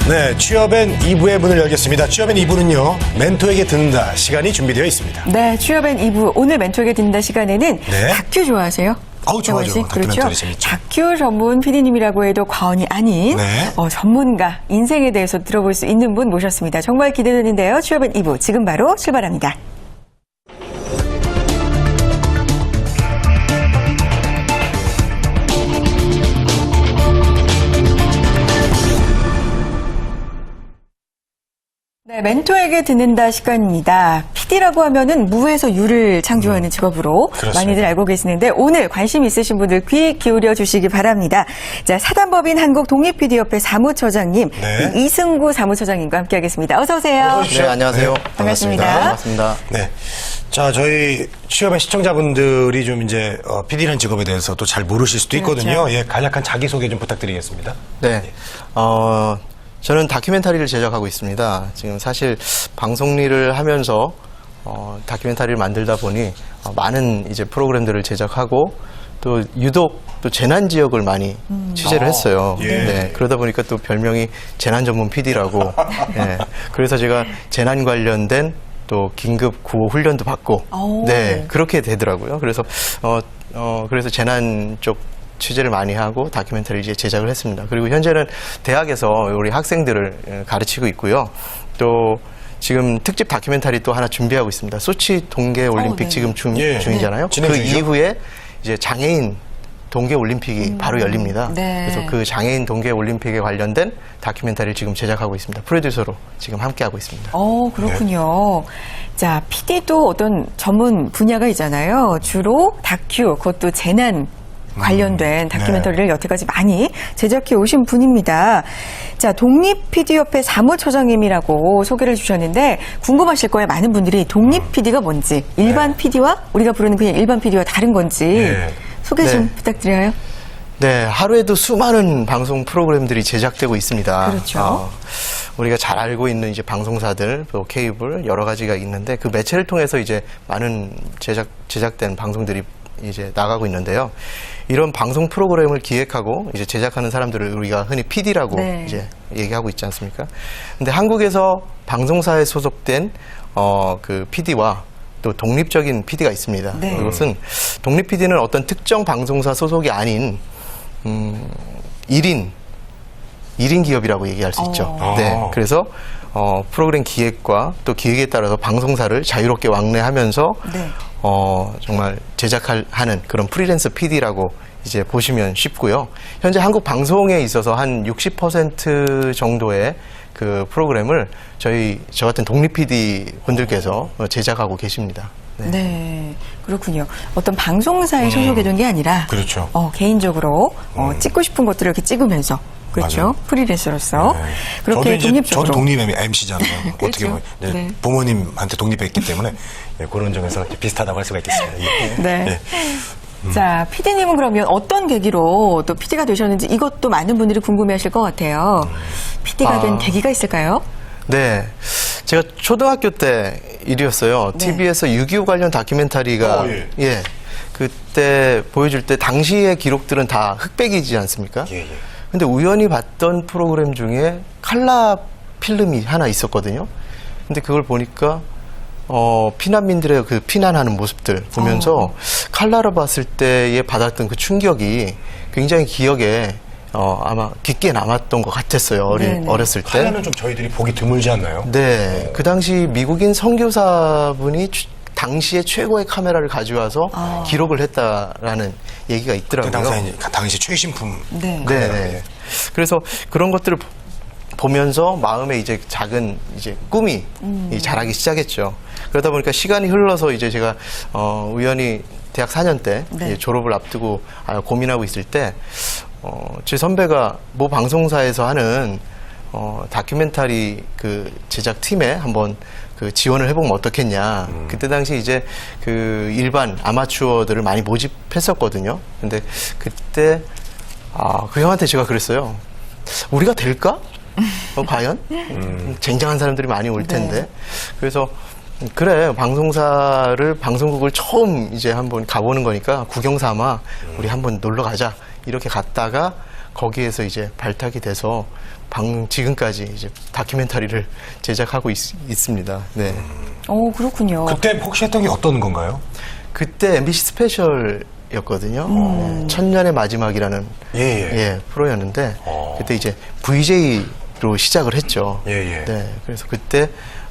네, 취업엔 2부의 문을 열겠습니다. 취업엔 2부는요, 멘토에게 듣는다 시간이 준비되어 있습니다. 네, 취업엔 2부. 오늘 멘토에게 듣는다 시간에는 네. 다큐 좋아하세요? 좋아하죠. 그렇죠. 다큐멘터리 재밌죠. 다큐 전문 PD님이라고 해도 과언이 아닌 네. 전문가, 인생에 대해서 들어볼 수 있는 분 모셨습니다. 정말 기대되는데요. 취업엔 2부 지금 바로 출발합니다. 네, 멘토에게 듣는다 시간입니다. PD라고 하면은 무에서 유를 창조하는 직업으로 그렇습니다. 많이들 알고 계시는데 오늘 관심 있으신 분들 귀 기울여 주시기 바랍니다. 자, 사단법인 한국독립PD협회 사무처장님 네. 이승구 사무처장님과 함께하겠습니다. 어서 오세요. 어서 오십시오. 네, 안녕하세요. 네, 반갑습니다. 반갑습니다. 네. 자, 저희 취업의 시청자분들이 좀 이제 PD라는 직업에 대해서 또 잘 모르실 수도 있거든요. 그렇죠. 예, 간략한 자기소개 좀 부탁드리겠습니다. 네. 저는 다큐멘터리를 제작하고 있습니다. 지금 사실 방송 일을 하면서 다큐멘터리를 만들다 보니 많은 이제 프로그램들을 제작하고 또 유독 또 재난 지역을 많이 취재를 했어요. 예. 네. 그러다 보니까 또 별명이 재난 전문 PD라고. 네. 그래서 제가 재난 관련된 또 긴급 구호 훈련도 받고, 오. 네, 그렇게 되더라고요. 그래서 그래서 재난 쪽 취재를 많이 하고 다큐멘터리 이제 제작을 했습니다. 그리고 현재는 대학에서 우리 학생들을 가르치고 있고요. 또 지금 특집 다큐멘터리 또 하나 준비하고 있습니다. 소치 동계 올림픽 네. 지금 예. 중이잖아요. 진행 그 중이죠. 이후에 이제 장애인 동계 올림픽이 바로 열립니다. 네. 그래서 그 장애인 동계 올림픽에 관련된 다큐멘터리를 지금 제작하고 있습니다. 프로듀서로 지금 함께 하고 있습니다. 그렇군요. 자, PD도 어떤 전문 분야가 있잖아요. 주로 다큐, 그것도 재난 관련된 다큐멘터리를 여태까지 많이 제작해 오신 분입니다. 자, 독립PD협회 사무처장님이라고 소개를 주셨는데 궁금하실 거예요. 많은 분들이 독립PD가 뭔지, 일반 PD와 우리가 부르는 그냥 일반 PD와 다른 건지 네. 소개 좀 네. 부탁드려요. 네, 하루에도 수많은 방송 프로그램들이 제작되고 있습니다. 그렇죠. 우리가 잘 알고 있는 이제 방송사들, 또 케이블 여러 가지가 있는데 그 매체를 통해서 이제 많은 제작된 방송들이 이제 나가고 있는데요. 이런 방송 프로그램을 기획하고 이제 제작하는 사람들을 우리가 흔히 PD라고 네. 이제 얘기하고 있지 않습니까? 근데 한국에서 방송사에 소속된 그 PD와 또 독립적인 PD가 있습니다. 네. 그것은 독립 PD는 어떤 특정 방송사 소속이 아닌 1인 기업이라고 얘기할 수 있죠. 네. 그래서 프로그램 기획과 또 기획에 따라서 방송사를 자유롭게 왕래하면서 네. 정말 제작하는 그런 프리랜서 PD라고 이제 보시면 쉽고요. 현재 한국 방송에 있어서 한 60% 정도의 그 프로그램을 저 같은 독립 PD 분들께서 제작하고 계십니다. 네. 네, 그렇군요. 어떤 방송사에 소속이 된 게 아니라 그렇죠. 개인적으로 찍고 싶은 것들을 이렇게 찍으면서 그렇죠. 맞아요. 프리랜서로서 네. 그렇게 독립적으로. 저도 독립 MC잖아요. 어떻게 그렇죠. 보면 네. 네. 부모님한테 독립했기 때문에 네, 그런 점에서 비슷하다고 할 수가 있겠습니다. 예. 네. 네. 자, PD님은 그러면 어떤 계기로 또 PD가 되셨는지 이것도 많은 분들이 궁금해하실 것 같아요. PD가 된 계기가 있을까요? 네. 제가 초등학교 때 일이었어요. 네. TV에서 6.25 관련 다큐멘터리가 예. 그때 보여줄 때 당시의 기록들은 다 흑백이지 않습니까? 예. 근데 우연히 봤던 프로그램 중에 칼라 필름이 하나 있었거든요. 근데 그걸 보니까 피난민들의 그 피난하는 모습들 보면서 칼라로 봤을 때에 받았던 그 충격이 굉장히 기억에 아마 깊게 남았던 것 같았어요. 어렸을 때. 칼라는 좀 저희들이 보기 드물지 않나요? 네. 그 당시 미국인 선교사분이 당시에 최고의 카메라를 가져와서 기록을 했다라는 얘기가 있더라고요. 당시 최신품. 네. 네. 그래서 그런 것들을 보면서 마음에 이제 작은 이제 꿈이 자라기 시작했죠. 그러다 보니까 시간이 흘러서 이제 제가 우연히 대학 4년 때 네. 졸업을 앞두고 고민하고 있을 때 제 선배가 모 방송사에서 하는 다큐멘터리 그 제작 팀에 한번 그 지원을 해보면 어떻겠냐. 그때 당시 이제 그 일반 아마추어들을 많이 모집했었거든요. 근데 그때 그 형한테 제가 그랬어요. 우리가 될까? 과연? 쟁쟁한 사람들이 많이 올 텐데. 네. 그래서 그래, 방송국을 처음 이제 한번 가보는 거니까 구경 삼아 우리 한번 놀러 가자. 이렇게 갔다가 거기에서 이제 발탁이 돼서 지금까지 이제 다큐멘터리를 제작하고 있습니다. 네. 그렇군요. 그때 혹시 했던 게 어떤 건가요? 그때 MBC 스페셜이었거든요. 네, 천년의 마지막이라는 예. 프로였는데 그때 이제 VJ로 시작을 했죠. 예. 네, 그래서 그때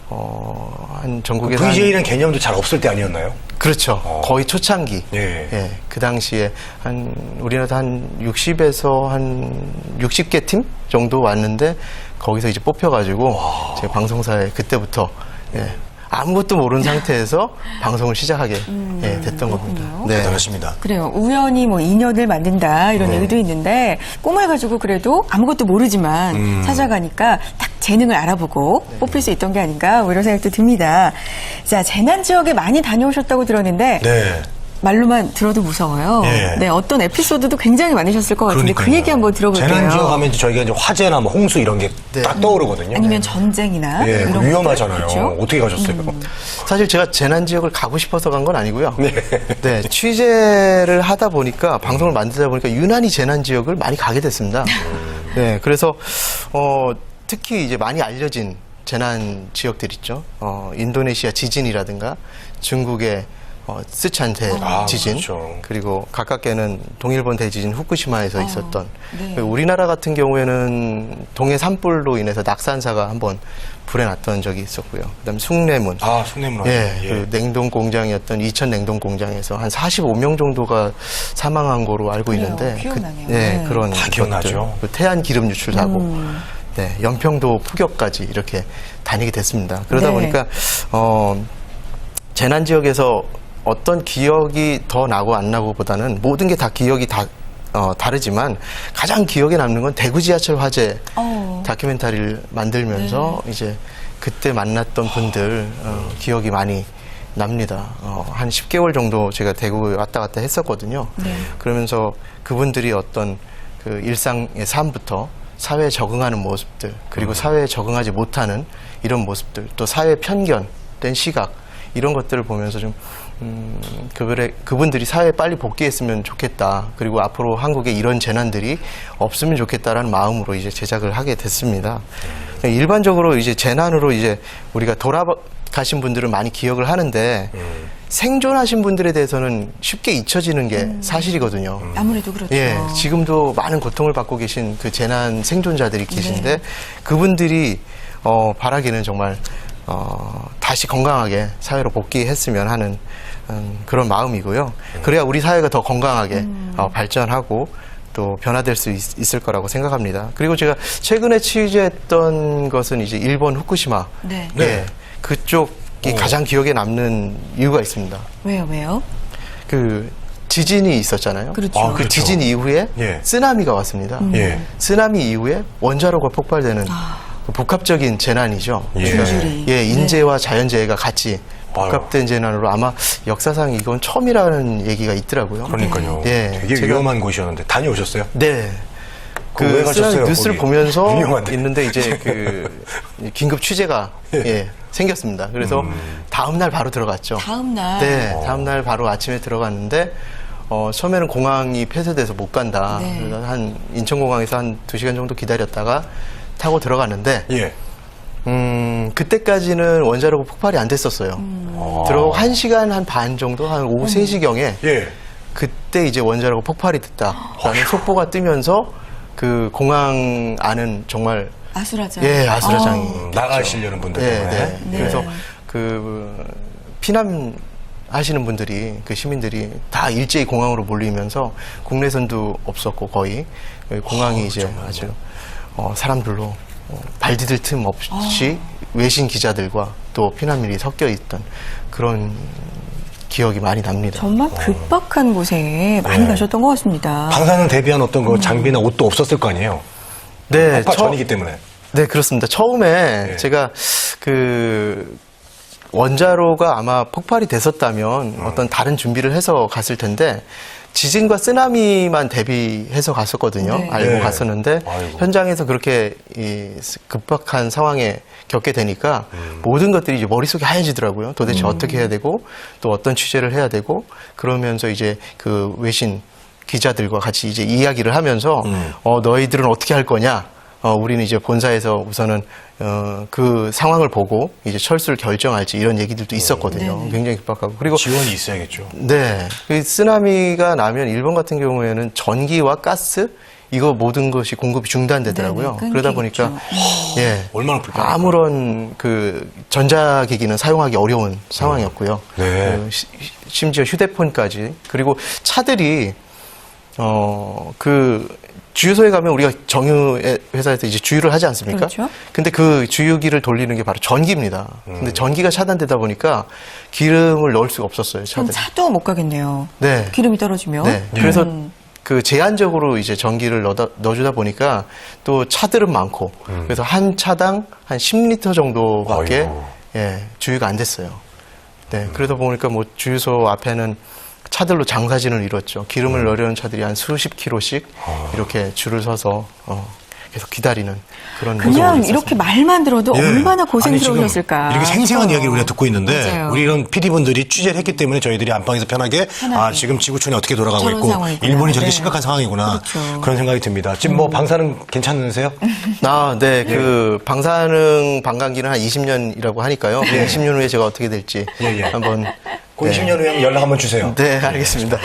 한 전국에서 VJ라는 개념도 잘 없을 때 아니었나요? 그렇죠. 거의 초창기. 예. 그 당시에 우리나라 한 60에서 한 60개 팀 정도 왔는데 거기서 이제 뽑혀가지고 제 방송사에 그때부터 아무것도 모르는 상태에서 방송을 시작하게 됐던 겁니다. 네. 대단하십니다. 그래요. 우연히 뭐 인연을 만든다 이런 얘기도 있는데 꿈을 가지고 그래도 아무것도 모르지만 찾아가니까 딱 재능을 알아보고 뽑힐 수 있던 게 아닌가 뭐 이런 생각도 듭니다. 자, 재난 지역에 많이 다녀오셨다고 들었는데 네. 말로만 들어도 무서워요. 예. 네, 어떤 에피소드도 굉장히 많으셨을 것 같은데 그 얘기 한번 들어볼게요. 재난지역 하면 저희가 이제 화재나 뭐 홍수 이런 게 딱 떠오르거든요. 아니면 전쟁이나 예, 이런 위험하잖아요. 것들, 그렇죠? 어떻게 가셨어요? 사실 제가 재난 지역을 가고 싶어서 간 건 아니고요. 네, 취재를 하다 보니까 방송을 만들다 보니까 유난히 재난 지역을 많이 가게 됐습니다. 네, 그래서 특히 이제 많이 알려진 재난 지역들 있죠. 인도네시아 지진이라든가 중국의 스촨 대지진 그렇죠. 그리고 가깝게는 동일본 대지진 후쿠시마에서 있었던 네. 우리나라 같은 경우에는 동해 산불로 인해서 낙산사가 한번 불에 났던 적이 있었고요. 그다음에 숭례문. 숭례문. 그 냉동 공장이었던 이천 냉동 공장에서 한 45명 정도가 사망한 거로 알고 있는데 기억나네요. 네, 그런 다 기억나죠. 것들. 그 태안 기름 유출 사고. 네, 연평도 폭격까지 이렇게 다니게 됐습니다. 그러다 네. 보니까 재난 지역에서 어떤 기억이 더 나고 안 나고보다는 모든 게 다 기억이 다르지만 가장 기억에 남는 건 대구 지하철 화재 다큐멘터리를 만들면서 이제 그때 만났던 분들 기억이 많이 납니다. 한 10개월 정도 제가 대구에 왔다 갔다 했었거든요. 그러면서 그분들이 어떤 그 일상의 삶부터 사회에 적응하는 모습들 그리고 사회에 적응하지 못하는 이런 모습들 또 사회 편견된 시각 이런 것들을 보면서 좀 그분들이 사회에 빨리 복귀했으면 좋겠다. 그리고 앞으로 한국에 이런 재난들이 없으면 좋겠다라는 마음으로 이제 제작을 하게 됐습니다. 일반적으로 이제 재난으로 이제 우리가 돌아가신 분들은 많이 기억을 하는데 생존하신 분들에 대해서는 쉽게 잊혀지는 게 사실이거든요. 아무래도 그렇죠. 예, 지금도 많은 고통을 받고 계신 그 재난 생존자들이 계신데 그분들이 바라기는 정말 다시 건강하게 사회로 복귀했으면 하는 그런 마음이고요. 그래야 우리 사회가 더 건강하게 발전하고 또 변화될 수 있을 거라고 생각합니다. 그리고 제가 최근에 취재했던 것은 이제 일본 후쿠시마. 네. 네. 그쪽이 가장 기억에 남는 이유가 있습니다. 왜요? 그 지진이 있었잖아요. 그렇죠. 그 그렇죠. 지진 이후에 예. 쓰나미가 왔습니다. 예. 쓰나미 이후에 원자로가 폭발되는 그 복합적인 재난이죠. 줄줄이. 예, 인재와 자연재해가 같이 복합된 재난으로 아마 역사상 이건 처음이라는 얘기가 있더라고요. 그러니까요. 예, 되게 위험한 곳이었는데 다녀오셨어요? 네. 왜 그 가셨어요, 쓰나미 뉴스를 거기? 보면서 유명한데. 있는데 이제 그 긴급 취재가 생겼습니다. 그래서 다음 날 바로 들어갔죠. 다음 날. 네, 다음 날 바로 아침에 들어갔는데 처음에는 공항이 폐쇄돼서 못 간다. 네. 그래서 한 인천공항에서 한 2시간 정도 기다렸다가 타고 들어갔는데 예. 그때까지는 원자로가 폭발이 안 됐었어요. 들어가고 1시간 한 반 정도 한 오후 3시경에 예. 그때 이제 원자로가 폭발이 됐다라는 속보가 뜨면서 그 공항 안은 정말 아수라장. 아수라장이 나가시려는 분들 네, 때문에. 네. 네. 그래서 그 피난하시는 분들이 그 시민들이 다 일제히 공항으로 몰리면서 국내선도 없었고 거의 공항이 이제 아주 사람들로 발 디딜 틈 없이 외신 기자들과 또 피난민이 섞여 있던 그런 기억이 많이 납니다. 정말 급박한 곳에 많이 가셨던 것 같습니다. 방사능 대비한 어떤 그 장비나 옷도 없었을 거 아니에요? 네, 폭발 전이기 때문에. 네, 그렇습니다. 처음에 제가 그 원자로가 아마 폭발이 됐었다면 어떤 다른 준비를 해서 갔을 텐데 지진과 쓰나미만 대비해서 갔었거든요. 네. 알고 네. 갔었는데 아이고. 현장에서 그렇게 이 급박한 상황에 겪게 되니까 모든 것들이 이제 머릿속에 하얘지더라고요. 도대체 어떻게 해야 되고 또 어떤 취재를 해야 되고 그러면서 이제 그 외신 기자들과 같이 이제 이야기를 하면서 너희들은 어떻게 할 거냐? 우리는 이제 본사에서 우선은 그 상황을 보고 이제 철수를 결정할지 이런 얘기들도 있었거든요. 굉장히 급박하고 그리고 지원이 있어야겠죠. 네, 그 쓰나미가 나면 일본 같은 경우에는 전기와 가스 이거 모든 것이 공급이 중단되더라고요. 네네, 그러다 보니까 예, 얼마나 불편할까요? 아무런 그 전자기기는 사용하기 어려운 상황이었고요. 네. 심지어 휴대폰까지 그리고 차들이 그 주유소에 가면 우리가 정유 회사에서 이제 주유를 하지 않습니까? 그렇죠. 근데 그 주유기를 돌리는 게 바로 전기입니다. 근데 전기가 차단되다 보니까 기름을 넣을 수가 없었어요, 그럼 차들이. 차도 못 가겠네요. 네. 기름이 떨어지면. 네. 그래서 그 제한적으로 이제 전기를 넣어주다 보니까 또 차들은 많고 그래서 한 차당 한 10리터 정도밖에 아이고. 예, 주유가 안 됐어요. 네. 그러다 보니까 뭐 주유소 앞에는 차들로 장사진을 이뤘죠. 기름을 넣으려는 차들이 한 수십 킬로씩 이렇게 줄을 서서 계속 기다리는 그런 그냥 모습이 이렇게 있었습니다. 말만 들어도 예. 얼마나 아니, 고생스러우셨을까. 지금 이렇게 생생한 싶어요. 이야기를 우리가 듣고 있는데 맞아요. 우리 이런 PD분들이 취재를 했기 때문에 저희들이 안방에서 편하게 지금 지구촌이 어떻게 돌아가고 저런 있고 상황이구나. 일본이 저렇게 네. 심각한 상황이구나 그렇죠. 그런 생각이 듭니다. 지금 뭐 방사능 괜찮으세요? 네, 그 방사능 방광기는 한 20년이라고 하니까요. 20년 후에 제가 어떻게 될지 예, 예. 한번 그 20년 후에 연락 한번 주세요. 네, 알겠습니다.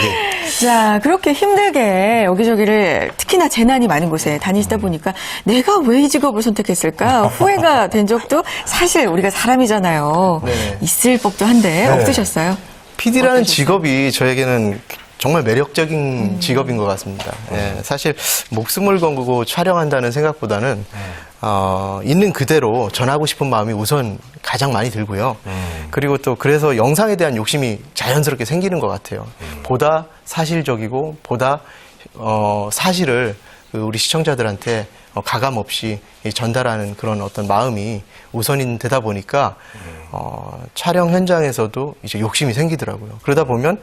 자, 그렇게 힘들게 여기저기를 특히나 재난이 많은 곳에 다니시다 보니까 내가 왜 이 직업을 선택했을까 후회가 된 적도 사실 우리가 사람이잖아요. 네. 있을 법도 한데 없으셨어요? PD라는 직업이 저에게는 정말 매력적인 직업인 것 같습니다. 예, 사실 목숨을 걸고 촬영한다는 생각보다는 있는 그대로 전하고 싶은 마음이 우선 가장 많이 들고요. 그리고 또 그래서 영상에 대한 욕심이 자연스럽게 생기는 것 같아요. 보다 사실적이고 보다 사실을 우리 시청자들한테 가감 없이 전달하는 그런 어떤 마음이 우선이 되다 보니까 촬영 현장에서도 이제 욕심이 생기더라고요. 그러다 보면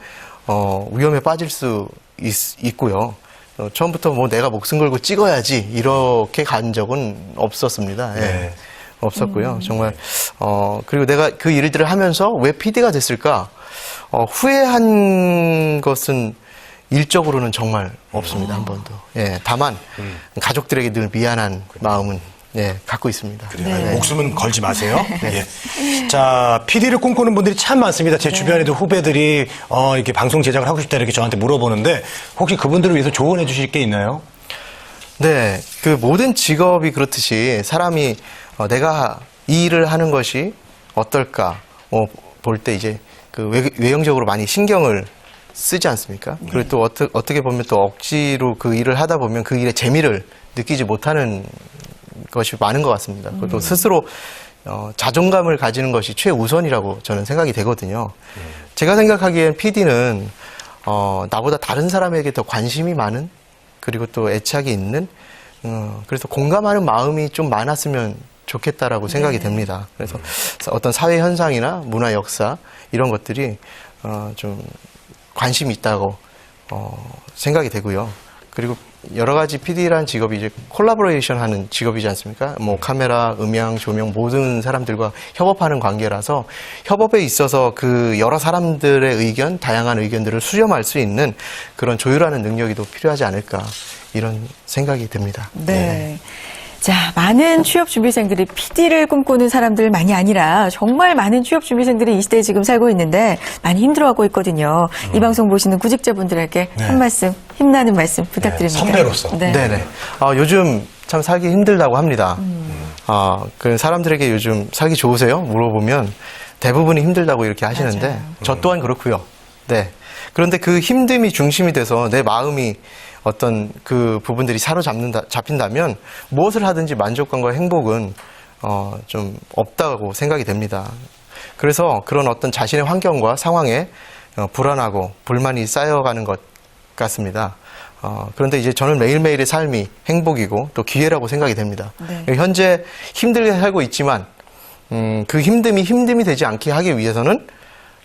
위험에 빠질 수 있고요. 처음부터 뭐 내가 목숨 걸고 찍어야지 이렇게 간 적은 없었습니다. 예. 네. 없었고요. 정말 그리고 내가 그 일들을 하면서 왜 PD가 됐을까? 후회한 것은 일적으로는 정말 없습니다. 한 번도. 예, 다만 가족들에게 늘 미안한 마음은 갖고 있습니다. 그래요. 목숨은 걸지 마세요. 예. 자, PD를 꿈꾸는 분들이 참 많습니다. 제 주변에도 후배들이 이렇게 방송 제작을 하고 싶다 이렇게 저한테 물어보는데 혹시 그분들을 위해서 조언해 주실 게 있나요? 네, 그 모든 직업이 그렇듯이 사람이 내가 이 일을 하는 것이 어떨까 볼 때 이제 그 외형적으로 많이 신경을 쓰지 않습니까? 그리고 또 어떻게 보면 또 억지로 그 일을 하다 보면 그 일의 재미를 느끼지 못하는 것이 많은 것 같습니다. 또 스스로 자존감을 가지는 것이 최우선이라고 저는 생각이 되거든요. 제가 생각하기엔 PD는 나보다 다른 사람에게 더 관심이 많은 그리고 또 애착이 있는 그래서 공감하는 마음이 좀 많았으면 좋겠다라고 생각이 됩니다. 그래서 어떤 사회 현상이나 문화 역사 이런 것들이 좀 관심이 있다고 생각이 되고요. 그리고 여러 가지 PD라는 직업이 이제 콜라보레이션 하는 직업이지 않습니까? 뭐 카메라, 음향, 조명 모든 사람들과 협업하는 관계라서 협업에 있어서 그 여러 사람들의 의견, 다양한 의견들을 수렴할 수 있는 그런 조율하는 능력이 더 필요하지 않을까 이런 생각이 듭니다. 네. 자, 많은 취업준비생들이 PD를 꿈꾸는 사람들만이 아니라 정말 많은 취업준비생들이 이 시대에 지금 살고 있는데 많이 힘들어하고 있거든요. 이 방송 보시는 구직자분들에게 한 말씀, 힘나는 말씀 부탁드립니다. 선배로서. 네. 네네. 요즘 참 살기 힘들다고 합니다. 그 사람들에게 요즘 살기 좋으세요? 물어보면 대부분이 힘들다고 이렇게 하시는데 맞아요. 저 또한 그렇고요. 네. 그런데 그 힘듦이 중심이 돼서 내 마음이 어떤 그 부분들이 잡힌다면 무엇을 하든지 만족감과 행복은 좀 없다고 생각이 됩니다. 그래서 그런 어떤 자신의 환경과 상황에 불안하고 불만이 쌓여가는 것 같습니다. 그런데 이제 저는 매일매일의 삶이 행복이고 또 기회라고 생각이 됩니다. 네. 현재 힘들게 살고 있지만 그 힘듦이 되지 않게 하기 위해서는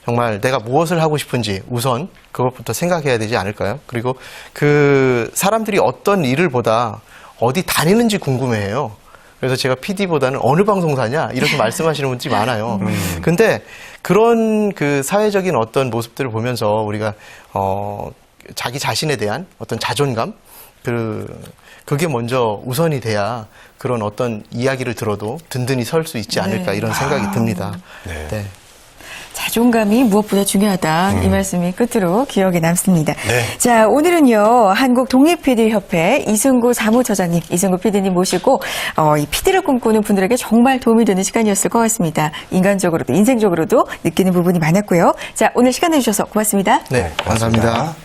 정말 내가 무엇을 하고 싶은지 우선 그것부터 생각해야 되지 않을까요? 그리고 그 사람들이 어떤 일을 보다 어디 다니는지 궁금해해요. 그래서 제가 PD보다는 어느 방송사냐 이렇게 말씀하시는 분들이 많아요. 근데 그런 그 사회적인 어떤 모습들을 보면서 우리가 자기 자신에 대한 어떤 자존감, 그게 먼저 우선이 돼야 그런 어떤 이야기를 들어도 든든히 설 수 있지 않을까 이런 생각이 듭니다. 네. 네. 자존감이 무엇보다 중요하다. 이 말씀이 끝으로 기억에 남습니다. 네. 자, 오늘은요, 한국 독립PD협회 이승구 사무처장님, 이승구 PD님 모시고, 이 PD를 꿈꾸는 분들에게 정말 도움이 되는 시간이었을 것 같습니다. 인간적으로도, 인생적으로도 느끼는 부분이 많았고요. 자, 오늘 시간 내주셔서 고맙습니다. 네, 감사합니다.